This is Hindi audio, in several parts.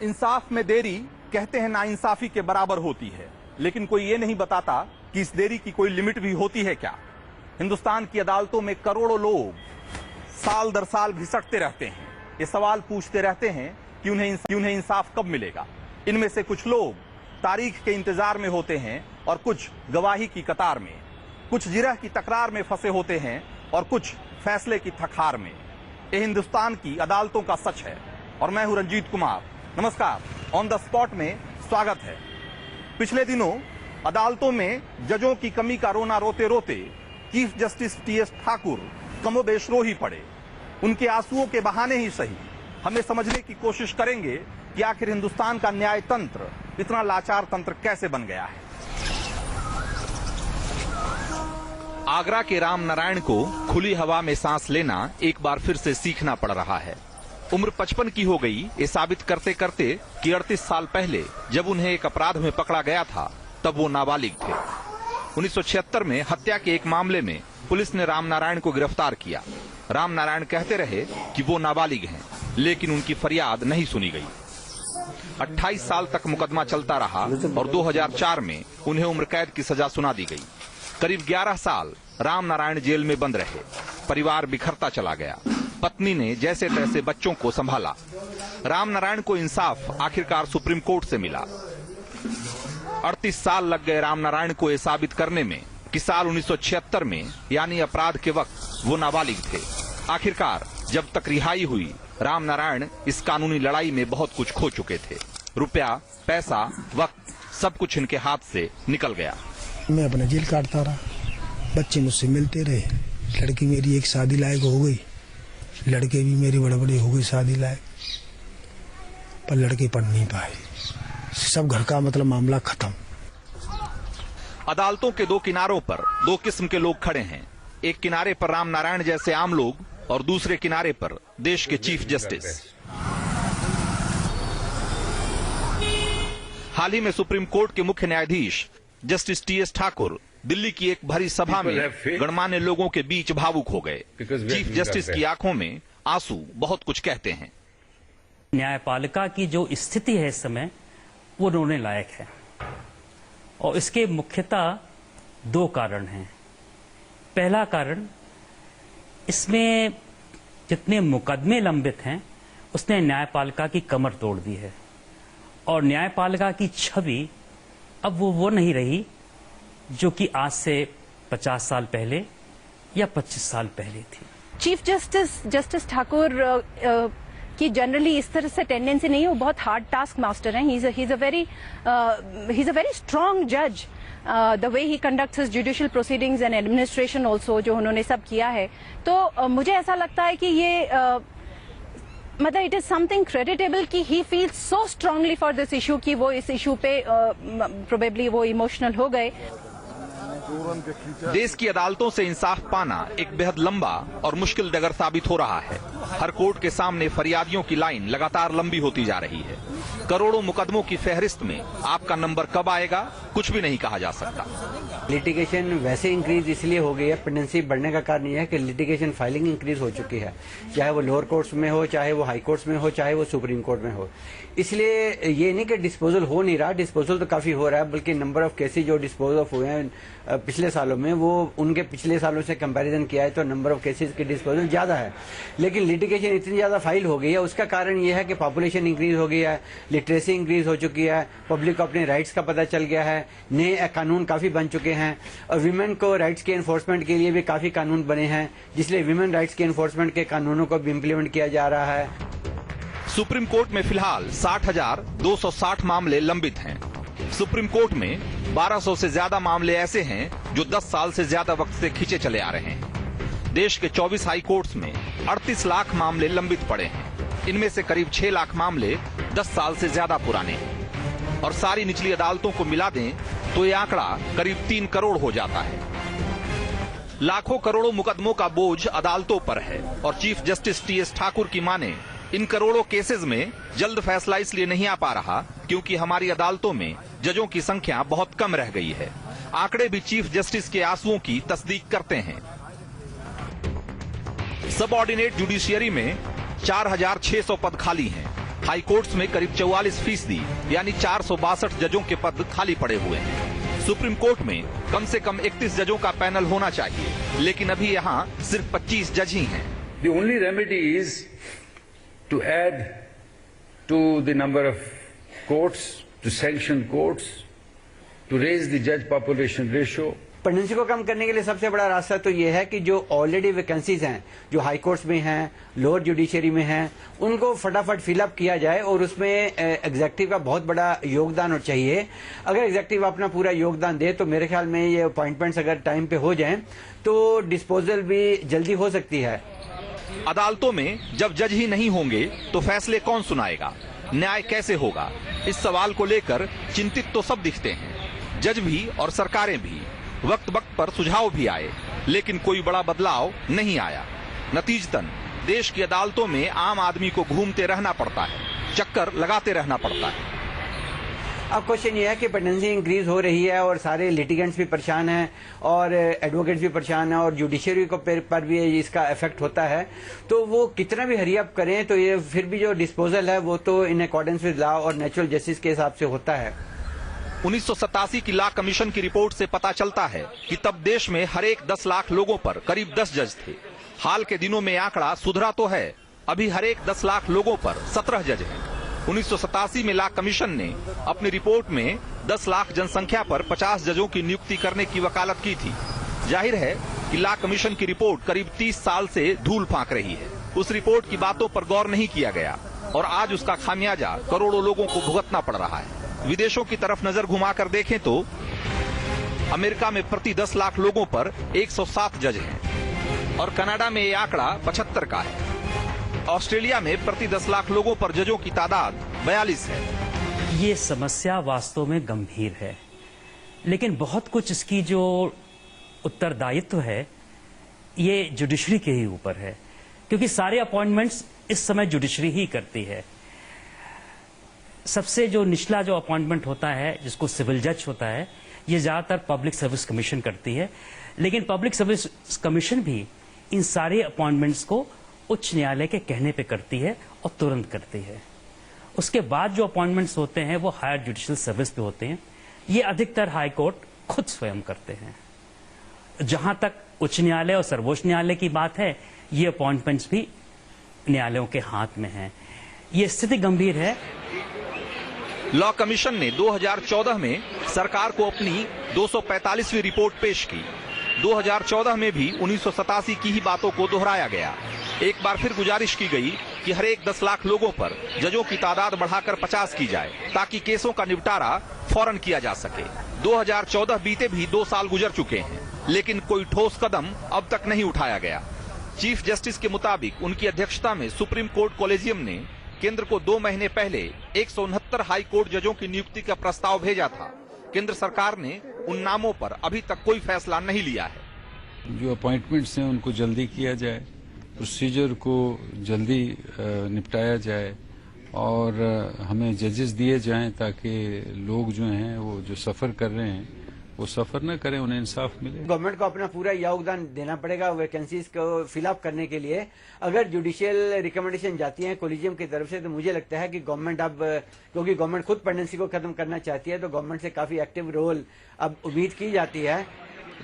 इंसाफ में देरी कहते हैं नाइंसाफी के बराबर होती है, लेकिन कोई ये नहीं बताता कि इस देरी की कोई लिमिट भी होती है क्या। हिंदुस्तान की अदालतों में करोड़ों लोग साल दर साल घिसटते रहते हैं। ये सवाल पूछते रहते हैं कि उन्हें इंसाफ कब मिलेगा। इनमें से कुछ लोग तारीख के इंतजार में होते हैं और कुछ गवाही की कतार में, कुछ जिरह की तकरार में फंसे होते हैं और कुछ फैसले की थखार में। ये हिंदुस्तान की अदालतों का सच है और मैं हूं रंजीत कुमार। नमस्कार, ऑन द स्पॉट में स्वागत है। पिछले दिनों अदालतों में जजों की कमी का रोना रोते रोते चीफ जस्टिस टीएस ठाकुर कमोबेश रो ही पड़े। उनके आंसुओं के बहाने ही सही हमें समझने की कोशिश करेंगे कि आखिर हिंदुस्तान का न्याय तंत्र इतना लाचार तंत्र कैसे बन गया है। आगरा के राम नारायण को खुली हवा में सांस लेना एक बार फिर से सीखना पड़ रहा है। उम्र 55 की हो गई ये साबित करते करते कि 38 साल पहले जब उन्हें एक अपराध में पकड़ा गया था तब वो नाबालिग थे। 1976 में हत्या के एक मामले में पुलिस ने राम नारायण को गिरफ्तार किया। राम नारायण कहते रहे कि वो नाबालिग हैं, लेकिन उनकी फरियाद नहीं सुनी गई। 28 साल तक मुकदमा चलता रहा और 2004 में उन्हें उम्र कैद की सजा सुना दी गई। करीब 11 साल राम नारायण जेल में बंद रहे। परिवार बिखरता चला गया। पत्नी ने जैसे तैसे बच्चों को संभाला। राम नारायण को इंसाफ आखिरकार सुप्रीम कोर्ट से मिला। 38 साल लग गए राम नारायण को यह साबित करने में कि साल 1976 में यानी अपराध के वक्त वो नाबालिग थे। आखिरकार जब तक रिहाई हुई, राम नारायण इस कानूनी लड़ाई में बहुत कुछ खो चुके थे। रुपया, पैसा, वक्त, सब कुछ इनके हाथ से निकल गया। मैं अपना जेल काटता रहा, बच्चे मुझसे मिलते रहे। लड़की मेरी एक शादी लायक हो गई, लड़के भी मेरे बड़े बड़े हो गए शादी लायक, पर लड़के पढ़ नहीं पाए। सब घर का मतलब मामला खत्म। अदालतों के दो किनारों पर दो किस्म के लोग खड़े हैं। एक किनारे पर राम नारायण जैसे आम लोग और दूसरे किनारे पर देश के चीफ जस्टिस। हाल ही में सुप्रीम कोर्ट के मुख्य न्यायाधीश जस्टिस टीएस ठाकुर दिल्ली की एक भरी सभा में गणमान्य लोगों के बीच भावुक हो गए। चीफ जस्टिस की आंखों में आंसू बहुत कुछ कहते हैं। न्यायपालिका की जो स्थिति है इस समय वो रोने लायक है और इसके मुख्यतः दो कारण हैं। पहला कारण, इसमें जितने मुकदमे लंबित हैं उसने न्यायपालिका की कमर तोड़ दी है और न्यायपालिका की छवि अब वो नहीं रही जो कि आज से 50 साल पहले या 25 साल पहले थी। चीफ जस्टिस ठाकुर की जनरली इस तरह से टेंडेंसी नहीं है। वो बहुत हार्ड टास्क मास्टर हैं। He is a very strong जज। The way he conducts his judicial proceedings and administration also, जो उन्होंने सब किया है, तो मुझे ऐसा लगता है कि ये मतलब इट इज समथिंग क्रेडिटेबल कि he feels so strongly for this issue कि वो इस इशू पे प्रोबेबली वो इमोशनल हो गए। देश की अदालतों से इंसाफ पाना एक बेहद लंबा और मुश्किल डगर साबित हो रहा है। हर कोर्ट के सामने फरियादियों की लाइन लगातार लंबी होती जा रही है। करोड़ों मुकदमों की फहरिस्त में आपका नंबर कब आएगा कुछ भी नहीं कहा जा सकता। लिटिगेशन वैसे इंक्रीज इसलिए हो गई है, पेंडेंसी बढ़ने का कारण यह है कि लिटिगेशन फाइलिंग इंक्रीज हो चुकी है, चाहे वो लोअर कोर्ट्स में हो, चाहे वो हाई कोर्ट्स में हो, चाहे वो सुप्रीम कोर्ट में हो। इसलिए ये नहीं कि डिस्पोजल हो नहीं रहा, डिस्पोजल तो काफी हो रहा है, बल्कि नंबर ऑफ केसेज जो डिस्पोज ऑफ हुए हैं पिछले सालों में, वो उनके पिछले सालों से कंपैरिजन किया है तो नंबर ऑफ केसेज की डिस्पोजल ज्यादा है। लेकिन लिटिगेशन इतनी ज्यादा फाइल हो गई है, उसका कारण यह है कि पॉपुलेशन इंक्रीज हो गया है, लिटरेसी इंक्रीज हो चुकी है, पब्लिक को अपने राइट्स का पता चल गया है, नए कानून काफी बन चुके हैं और विमेन को राइट्स के एनफोर्समेंट के लिए भी काफी कानून बने हैं, जिसलिए विमेन राइट्स के एनफोर्समेंट के कानूनों को भी इम्प्लीमेंट किया जा रहा है। सुप्रीम कोर्ट में फिलहाल 60,260 मामले लंबित हैं। सुप्रीम कोर्ट में 1200 से ज्यादा मामले ऐसे हैं जो 10 साल से ज्यादा वक्त से खींचे चले आ रहे हैं। देश के 24 हाई कोर्ट्स में 38 लाख मामले लंबित पड़े हैं। इनमें से करीब 6 लाख मामले 10 साल से ज्यादा पुराने हैं और सारी निचली अदालतों को मिला दें तो ये आंकड़ा करीब 3 करोड़ हो जाता है। लाखों करोड़ों मुकदमों का बोझ अदालतों पर है और चीफ जस्टिस टीएस ठाकुर की माने इन करोड़ों केसेस में जल्द फैसला इसलिए नहीं आ पा रहा क्योंकि हमारी अदालतों में जजों की संख्या बहुत कम रह गई है। आंकड़े भी चीफ जस्टिस के आंसुओं की तस्दीक करते हैं। सबऑर्डिनेट जुडिशियरी में 4,600 पद खाली हैं। हाई कोर्ट्स में करीब 44% यानी 462 जजों के पद खाली पड़े हुए हैं। सुप्रीम कोर्ट में कम से कम 31 जजों का पैनल होना चाहिए, लेकिन अभी यहाँ सिर्फ 25 जज ही हैं। The only remedy is to add to the number of courts, to sanction courts, to raise the judge population ratio. Pendency को कम करने के लिए सबसे बड़ा रास्ता तो ये है कि जो ऑलरेडी वैकेंसीज हैं, जो हाई कोर्ट्स में हैं, लोअर जुडिशरी में हैं, उनको फटाफट फिलअप किया जाए और उसमें एग्जेक्टिव का बहुत बड़ा योगदान और चाहिए। अगर एग्जेक्टिव अपना पूरा योगदान दे तो मेरे ख्याल में ये अपॉइंटमेंट्स अगर टाइम पे हो जाएं तो डिस्पोजल भी जल्दी हो सकती है। अदालतों में जब जज ही नहीं होंगे तो फैसले कौन सुनाएगा, न्याय कैसे होगा? इस सवाल को लेकर चिंतित तो सब दिखते हैं, जज भी और सरकारें भी। वक्त वक्त पर सुझाव भी आए, लेकिन कोई बड़ा बदलाव नहीं आया। नतीजतन देश की अदालतों में आम आदमी को घूमते रहना पड़ता है, चक्कर लगाते रहना पड़ता है। अब क्वेश्चन ये है कि पेंडेंसी इंक्रीज हो रही है और सारे लिटिगेंट्स भी परेशान हैं और एडवोकेट्स भी परेशान हैं और जुडिशरी को पर भी इसका इफेक्ट होता है। तो वो कितना भी हरी अप करें तो ये फिर भी जो डिस्पोजल है वो तो इन अकॉर्डेंस विद लॉ और नेचुरल जस्टिस के हिसाब से होता है। 1987 की लॉ कमीशन की रिपोर्ट से पता चलता है कि तब देश में हर एक 10 लाख लोगों पर करीब 10 जज थे। हाल के दिनों में आंकड़ा सुधरा तो है, अभी हर एक 10 लाख लोगों पर 17 जज हैं। 1987 में लॉ कमीशन ने अपनी रिपोर्ट में 10 लाख जनसंख्या पर 50 जजों की नियुक्ति करने की वकालत की थी। जाहिर है कि लॉ कमीशन की रिपोर्ट करीब 30 साल से धूल फांक रही है। उस रिपोर्ट की बातों पर गौर नहीं किया गया और आज उसका खामियाजा करोड़ों लोगों को भुगतना पड़ रहा है। विदेशों की तरफ नजर घुमाकर देखें तो अमेरिका में प्रति 10 लाख लोगों पर 107 जज हैं और कनाडा में ये आंकड़ा 75 का है। ऑस्ट्रेलिया में प्रति 10 लाख लोगों पर जजों की तादाद 42 है। ये समस्या वास्तव में गंभीर है, लेकिन बहुत कुछ इसकी जो उत्तरदायित्व है ये जुडिशरी के ही ऊपर है, क्योंकि सारे अपॉइंटमेंट्स इस समय जुडिशरी ही करती है। सबसे जो निचला जो अपॉइंटमेंट होता है, जिसको सिविल जज होता है, ये ज्यादातर पब्लिक सर्विस कमीशन करती है, लेकिन पब्लिक सर्विस कमीशन भी इन सारे अपॉइंटमेंट्स को उच्च न्यायालय के कहने पे करती है और तुरंत करती है। उसके बाद जो अपॉइंटमेंट्स होते हैं वो हायर जुडिशियल सर्विस पे होते हैं, ये अधिकतर हाई कोर्ट खुद स्वयं करते हैं। जहां तक उच्च न्यायालय और सर्वोच्च न्यायालय की बात है, ये अपॉइंटमेंट्स भी न्यायालयों के हाथ में हैं। ये स्थिति गंभीर है। लॉ कमीशन ने 2014 में सरकार को अपनी 245वीं रिपोर्ट पेश की। 2014 में भी 1987 की ही बातों को दोहराया गया। एक बार फिर गुजारिश की गई कि हर एक 10 लाख लोगों पर जजों की तादाद बढ़ाकर 50 की जाए ताकि केसों का निपटारा फौरन किया जा सके। 2014 बीते भी 2 साल गुजर चुके हैं, लेकिन कोई ठोस कदम अब तक नहीं उठाया गया। चीफ जस्टिस के मुताबिक उनकी अध्यक्षता में सुप्रीम कोर्ट कॉलेजियम ने केंद्र को 2 महीने पहले 169 हाई कोर्ट जजों की नियुक्ति का प्रस्ताव भेजा था। केंद्र सरकार ने उन नामों पर अभी तक कोई फैसला नहीं लिया है। जो अपॉइंटमेंट्स हैं उनको जल्दी किया जाए, प्रोसीजर को जल्दी निपटाया जाए और हमें जजेस दिए जाएं ताकि लोग जो हैं वो जो सफर कर रहे हैं वो सफर न करें, उन्हें इंसाफ मिले। गवर्नमेंट को अपना पूरा योगदान देना पड़ेगा वैकेंसीज को फिलअप करने के लिए। अगर जुडिशियल रिकमेंडेशन जाती है कोलिजियम की तरफ से तो मुझे लगता है कि गवर्नमेंट अब, क्योंकि गवर्नमेंट खुद पेंडेंसी को खत्म करना चाहती है, तो गवर्नमेंट से काफी एक्टिव रोल अब उम्मीद की जाती है।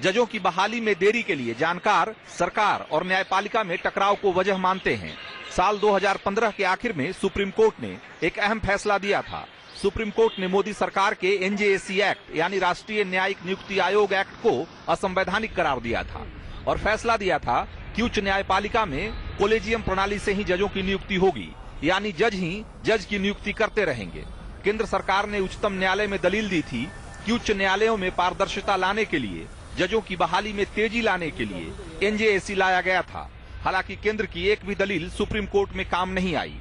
जजों की बहाली में देरी के लिए जानकार सरकार और न्यायपालिका में टकराव को वजह मानते हैं। साल 2015 के आखिर में सुप्रीम कोर्ट ने एक अहम फैसला दिया था। सुप्रीम कोर्ट ने मोदी सरकार के एनजेएसी एक्ट यानी राष्ट्रीय न्यायिक नियुक्ति आयोग एक्ट को असंवैधानिक करार दिया था और फैसला दिया था कि उच्च न्यायपालिका में कोलेजियम प्रणाली से ही जजों की नियुक्ति होगी, यानी जज ही जज की नियुक्ति करते रहेंगे। केंद्र सरकार ने उच्चतम न्यायालय में दलील दी थी कि उच्च न्यायालयों में पारदर्शिता लाने के लिए, जजों की बहाली में तेजी लाने के लिए एनजेएसी लाया गया था। हालांकि केंद्र की एक भी दलील सुप्रीम कोर्ट में काम नहीं आई।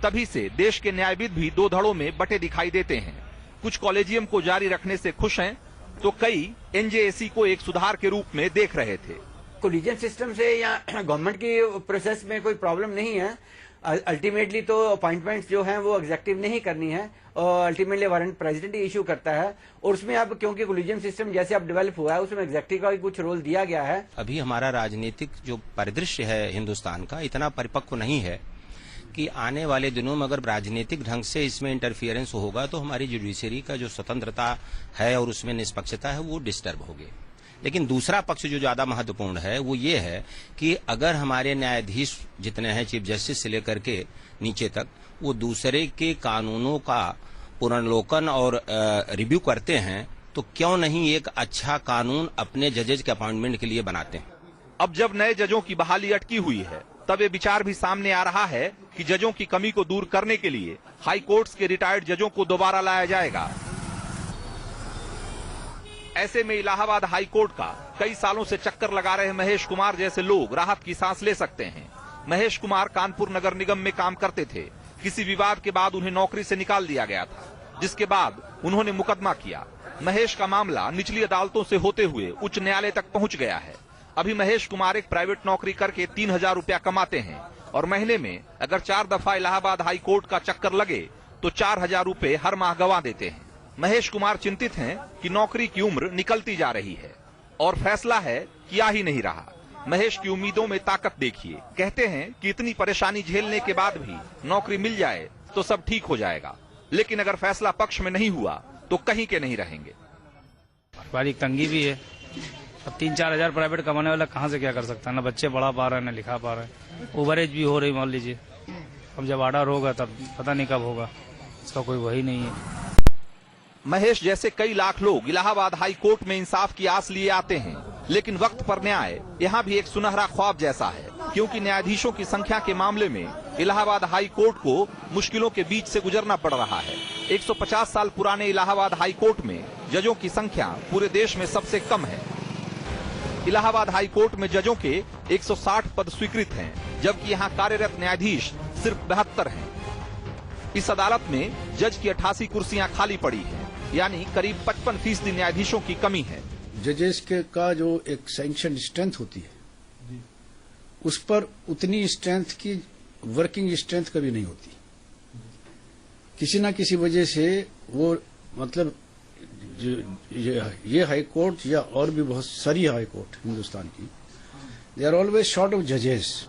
तभी से देश के न्यायविद भी 2 धड़ों में बटे दिखाई देते हैं। कुछ कॉलेजियम को जारी रखने से खुश हैं, तो कई एनजेएसी को एक सुधार के रूप में देख रहे थे। कोलिजियम सिस्टम से या गवर्नमेंट की प्रोसेस में कोई प्रॉब्लम नहीं है। अल्टीमेटली तो अपॉइंटमेंट्स जो हैं वो एग्जेक्टिव नहीं करनी है और अल्टीमेटली वारंट प्रेसिडेंट ही इशू करता है। और उसमें अब क्योंकि कोलिजियम सिस्टम जैसे अब डेवलप हुआ है उसमें एग्जेक्टिव का भी कुछ रोल दिया गया है। अभी हमारा राजनीतिक जो परिदृश्य है हिंदुस्तान का इतना परिपक्व नहीं है कि आने वाले दिनों में अगर राजनीतिक ढंग से इसमें इंटरफियरेंस होगा तो हमारी जुडिशरी का जो स्वतंत्रता है और उसमें निष्पक्षता है वो डिस्टर्ब होगी। लेकिन दूसरा पक्ष जो ज्यादा महत्वपूर्ण है वो ये है कि अगर हमारे न्यायाधीश जितने हैं, चीफ जस्टिस से लेकर के नीचे तक, वो दूसरे के कानूनों का पुनर्लोकन और रिव्यू करते हैं, तो क्यों नहीं एक अच्छा कानून अपने जजेज के अपॉइंटमेंट के लिए बनाते हैं। अब जब नए जजों की बहाली अटकी हुई है, तब ये विचार भी सामने आ रहा है कि जजों की कमी को दूर करने के लिए हाई कोर्ट्स के रिटायर्ड जजों को दोबारा लाया जाएगा। ऐसे में इलाहाबाद हाई कोर्ट का कई सालों से चक्कर लगा रहे महेश कुमार जैसे लोग राहत की सांस ले सकते हैं। महेश कुमार कानपुर नगर निगम में काम करते थे। किसी विवाद के बाद उन्हें नौकरी से निकाल दिया गया था, जिसके बाद उन्होंने मुकदमा किया। महेश का मामला निचली अदालतों से होते हुए उच्च न्यायालय तक पहुंच गया है। अभी महेश कुमार एक प्राइवेट नौकरी करके 3000 रुपया कमाते हैं और महीने में अगर 4 दफा इलाहाबाद हाई कोर्ट का चक्कर लगे तो 4000 रुपए हर माह गंवा देते हैं। महेश कुमार चिंतित हैं कि नौकरी की उम्र निकलती जा रही है और फैसला है कि आ ही नहीं रहा। महेश की उम्मीदों में ताकत देखिए। कहते हैं कि इतनी परेशानी झेलने के बाद भी नौकरी मिल जाए तो सब ठीक हो जाएगा, लेकिन अगर फैसला पक्ष में नहीं हुआ तो कहीं के नहीं रहेंगे। बड़ी तंगी भी है। अब 3-4 हजार प्राइवेट कमाने वाला कहाँ से क्या कर सकता है, ना बच्चे पढ़ा पा रहे हैं, ना लिखा पा रहे हैं। ओवरेज भी हो रही, मान लीजिए। अब जब ऑर्डर होगा तब पता नहीं कब होगा, इसका कोई वही नहीं है। महेश जैसे कई लाख लोग इलाहाबाद हाई कोर्ट में इंसाफ की आस लिए आते हैं, लेकिन वक्त पर न्याय यहाँ भी एक सुनहरा ख्वाब जैसा है, क्योंकि न्यायाधीशों की संख्या के मामले में इलाहाबाद हाई कोर्ट को मुश्किलों के बीच से गुजरना पड़ रहा है। 150 साल पुराने इलाहाबाद हाई कोर्ट में जजों की संख्या पूरे देश में सबसे कम है। इलाहाबाद हाई कोर्ट में जजों के 160 पद स्वीकृत हैं, जबकि यहाँ कार्यरत न्यायाधीश सिर्फ 72 हैं। इस अदालत में जज की 88 कुर्सियां खाली पड़ी हैं, यानी करीब 55% न्यायाधीशों की कमी है। जजेस के का जो एक सैंक्शन स्ट्रेंथ होती है, उस पर उतनी स्ट्रेंथ की वर्किंग स्ट्रेंथ कभी नहीं होती। किसी न किसी वजह से वो मतलब ये हाई कोर्ट या और भी बहुत सारी हाई कोर्ट हिंदुस्तान की, they are always short of जजेस।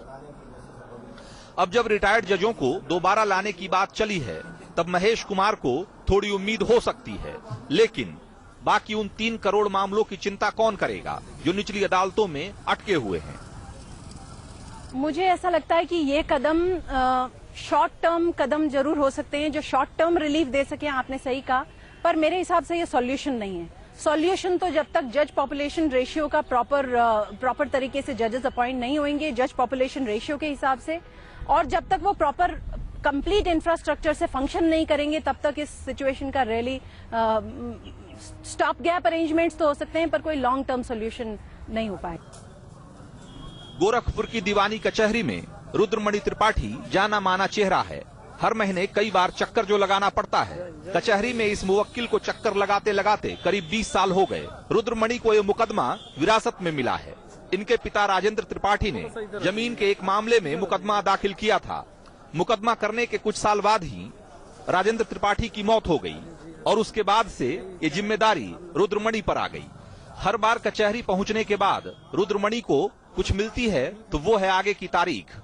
अब जब रिटायर्ड जजों को दोबारा लाने की बात चली है, तब महेश कुमार को थोड़ी उम्मीद हो सकती है, लेकिन बाकी उन 3 करोड़ मामलों की चिंता कौन करेगा जो निचली अदालतों में अटके हुए हैं। मुझे ऐसा लगता है कि ये कदम शॉर्ट टर्म कदम जरूर हो सकते हैं, जो शॉर्ट टर्म रिलीफ दे सके। आपने सही कहा, पर मेरे हिसाब से ये सॉल्यूशन नहीं है। सॉल्यूशन तो जब तक जज पॉपुलेशन रेशियो का प्रॉपर तरीके से जजेस अपॉइंट नहीं होंगे जज पॉपुलेशन रेशियो के हिसाब से, और जब तक वो प्रॉपर कंप्लीट इंफ्रास्ट्रक्चर से फंक्शन नहीं करेंगे, तब तक इस सिचुएशन का रियली स्टॉप गैप अरेंजमेंट्स तो हो सकते हैं, पर कोई लॉन्ग टर्म सोल्यूशन नहीं हो पाए। गोरखपुर की दीवानी कचहरी में रुद्रमणि त्रिपाठी जाना माना चेहरा है। हर महीने कई बार चक्कर जो लगाना पड़ता है। कचहरी में इस मुवक्किल को चक्कर लगाते लगाते करीब 20 साल हो गए। रुद्रमणि को ये मुकदमा विरासत में मिला है। इनके पिता राजेंद्र त्रिपाठी ने जमीन के एक मामले में मुकदमा दाखिल किया था। मुकदमा करने के कुछ साल बाद ही राजेंद्र त्रिपाठी की मौत हो गई और उसके बाद से ये जिम्मेदारी रुद्रमणि पर आ गई। हर बार कचहरी पहुंचने के बाद रुद्रमणि को कुछ मिलती है तो वो है आगे की तारीख।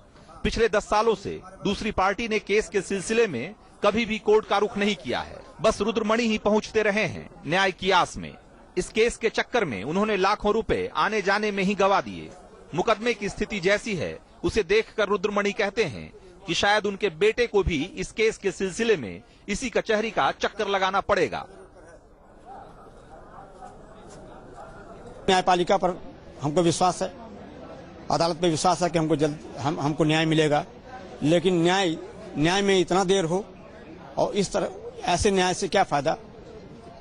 पिछले 10 सालों से दूसरी पार्टी ने केस के सिलसिले में कभी भी कोर्ट का रुख नहीं किया है। बस रुद्रमणि ही पहुंचते रहे हैं न्याय की आस में। इस केस के चक्कर में उन्होंने लाखों रुपए आने जाने में ही गवा दिए। मुकदमे की स्थिति जैसी है उसे देखकर रुद्रमणि कहते हैं कि शायद उनके बेटे को भी इस केस के सिलसिले में इसी कचहरी का चक्कर लगाना पड़ेगा। न्यायपालिका पर हमको विश्वास है, अदालत पे विश्वास है कि हमको जल्द हमको न्याय मिलेगा, लेकिन न्याय में इतना देर हो और इस तरह ऐसे न्याय से क्या फायदा।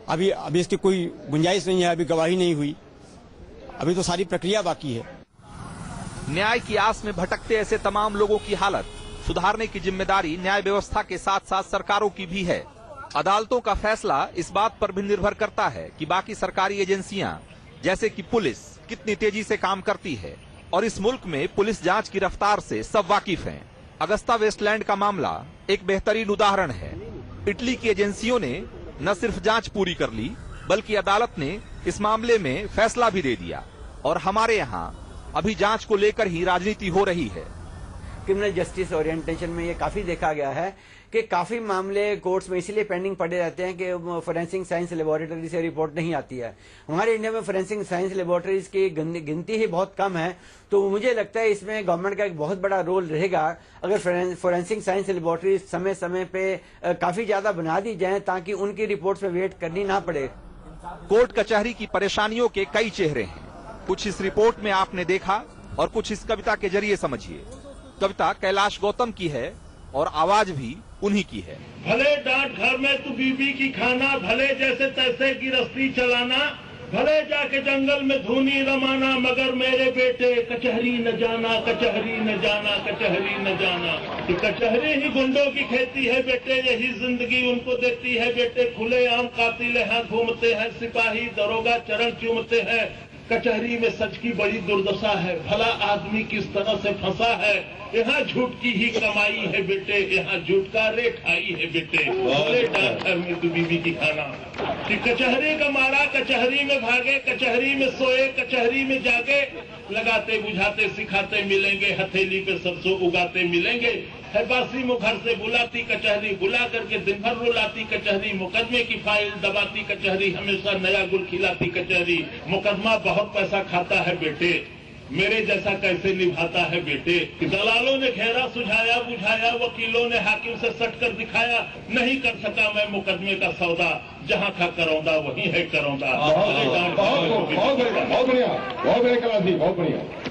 अभी इसकी कोई गुंजाइश नहीं है, अभी गवाही नहीं हुई, अभी तो सारी प्रक्रिया बाकी है। न्याय की आस में भटकते ऐसे तमाम लोगों की हालत सुधारने की जिम्मेदारी न्याय व्यवस्था के साथ साथ सरकारों की भी है। अदालतों का फैसला इस बात पर भी निर्भर करता है कि बाकी सरकारी एजेंसियां जैसे कि पुलिस कितनी तेजी से काम करती है, और इस मुल्क में पुलिस जांच की रफ्तार से सब वाकिफ हैं। अगस्ता वेस्टलैंड का मामला एक बेहतरीन उदाहरण है। इटली की एजेंसियों ने न सिर्फ जांच पूरी कर ली, बल्कि अदालत ने इस मामले में फैसला भी दे दिया, और हमारे यहाँ अभी जांच को लेकर ही राजनीति हो रही है। क्रिमिनल जस्टिस ओरिएंटेशन में ये काफी देखा गया है कि काफी मामले कोर्ट्स में इसलिए पेंडिंग पड़े रहते हैं कि फोरेंसिक साइंस लेबोरेटरी से रिपोर्ट नहीं आती है। हमारे इंडिया में फोरेंसिक साइंस लेबोरेटरीज की गिनती ही बहुत कम है, तो मुझे लगता है इसमें गवर्नमेंट का एक बहुत बड़ा रोल रहेगा अगर फोरेंसिक साइंस लेबोरेटरीज समय समय पे काफी ज्यादा बना दी जाए ताकि उनकी रिपोर्ट्स में वेट करनी ना पड़े। कोर्ट कचहरी की परेशानियों के कई चेहरे हैं, कुछ इस रिपोर्ट में आपने देखा और कुछ इस कविता के जरिए समझिए। कविता कैलाश गौतम की है और आवाज भी उन्हीं की है। भले डांट घर में तू बीबी की खाना, भले जैसे तैसे की रस्ती चलाना, भले जाके जंगल में धूनी रमाना, मगर मेरे बेटे कचहरी न जाना, कचहरी न जाना, कचहरी न जाना। कि कचहरी ही गुंडों की खेती है बेटे, यही जिंदगी उनको देती है बेटे। खुले आम कातिल यहाँ घूमते हैं, सिपाही दरोगा चरण चूमते हैं। कचहरी में सच की बड़ी दुर्दशा है, भला आदमी किस तरह से फंसा है। यहाँ झूठ की ही कमाई है बेटे, यहाँ झूठ का रेट आई है बेटे। बोले डाकघर में तू बीबी की खाना, कि कचहरी का मारा कचहरी में भागे, कचहरी में सोए कचहरी में जागे। लगाते बुझाते सिखाते मिलेंगे, हथेली पे सरसों उगाते मिलेंगे। है बासी मुँह घर से बुलाती कचहरी, बुला करके दिन भर रुलाती कचहरी। मुकदमे की फाइल दबाती कचहरी, हमेशा नया गुल खिलाती कचहरी। मुकदमा बहुत पैसा खाता है बेटे, मेरे जैसा कैसे निभाता है बेटे। दलालों ने घेरा सुझाया बुझाया, वकीलों ने हाकिम से सट कर दिखाया। नहीं कर सका मैं मुकदमे का सौदा, जहाँ था करौंदा वहीं है करौंदा। बहुत बढ़िया, बहुत बढ़िया, बहुत बढ़िया।